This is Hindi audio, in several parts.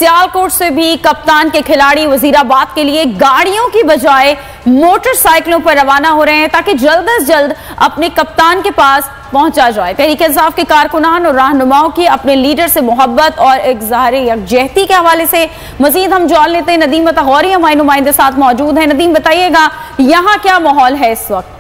सियालकोट से भी कप्तान के खिलाड़ी वजीराबाद के लिए गाड़ियों की बजाय मोटरसाइकिलों पर रवाना हो रहे हैं ताकि जल्द से जल्द अपने कप्तान के पास पहुंचा जाए। तहरीक इंसाफ के कारकुनान और रहनुमाओं की अपने लीडर से मोहब्बत और इज़हार यकजहती के हवाले से मजीद हम जान लेते हैं। नदीम मतगौरी हमारे नुमाइंदे साथ मौजूद हैं। नदीम, बताइएगा यहाँ क्या माहौल है इस वक्त?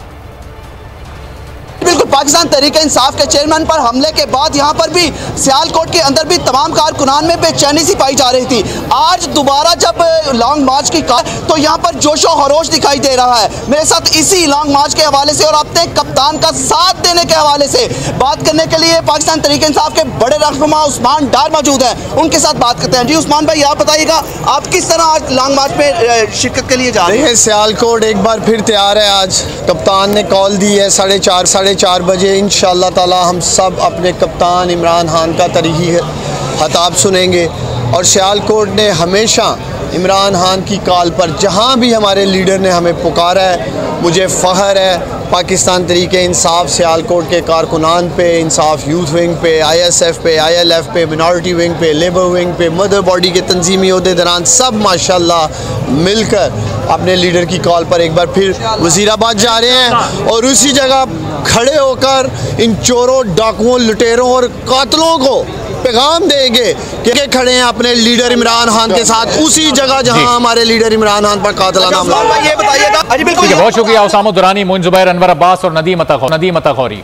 बिल्कुल, पाकिस्तान तहरीक इंसाफ के चेयरमैन पर हमले के बाद यहाँ पर भी सियालकोट के अंदर भी तमाम कारकुनान में बेचैनी सी पाई जा रही थी। आज दोबारा जब लॉन्ग मार्च की तो यहाँ पर जोशो खरोश दिखाई दे रहा है। मेरे साथ इसी लॉन्ग मार्च के हवाले से और अपने कप्तान का साथ देने के हवाले से बात करने के लिए पाकिस्तान तहरीक इंसाफ के बड़े रहनुमा उस्मान डार मौजूद हैं। उनके साथ बात करते हैं। जी उस्मान भाई, आप बताइएगा आप किस तरह आज लॉन्ग मार्च में शिरकत के लिए जा रहे हैं? सियालकोट एक बार फिर तैयार है। आज कप्तान ने कॉल दी है 4:30 बजे इंशाअल्लाह ताला हम सब अपने कप्तान इमरान खान का तरीही खिताब सुनेंगे। और सियालकोट ने हमेशा इमरान खान की कॉल पर जहाँ भी हमारे लीडर ने हमें पुकारा है, मुझे फ़ख्र है पाकिस्तान तहरीक इंसाफ सियालकोट के कारकुनान पे, इंसाफ यूथ विंग पे, ISF पे, ILF पे, मिनॉरिटी विंग पे, लेबर विंग पे, मदर बॉडी के तंजीमी ओहदेदारान सब माशाल्लाह मिलकर अपने लीडर की कॉल पर एक बार फिर वजीराबाद जा रहे हैं और उसी जगह खड़े होकर इन चोरों, डाकुओं, लुटेरों और कातलों को पैगाम देंगे कि खड़े हैं अपने लीडर इमरान खान के साथ उसी जगह जहां हमारे लीडर इमरान खान पर कातलाना हमला। ये बताइएगा। बहुत शुक्रिया उसामा दुरानी, मोइन जुबैर, अनवर अब्बास और नदीम मतगौरी।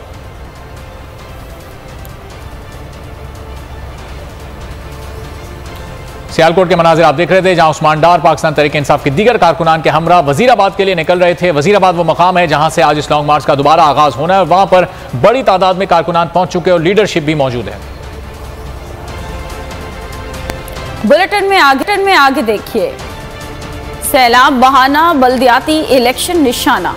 सियालकोट के मनाजिर आप देख रहे थे जहां उस्मान डार पाकिस्तान तहरीक इंसाफ के दीगर कारकुनान के हमरा वजीराबाद के लिए निकल रहे थे। वजीराबाद वो मकाम है जहां से आज इस लॉन्ग मार्च का दोबारा आगाज होना है और वहां पर बड़ी तादाद में कारकुनान पहुंच चुके और लीडरशिप भी मौजूद है। बुलेटिन में आगे देखिए, सैलाब बहाना, बल्दियाती इलेक्शन निशाना।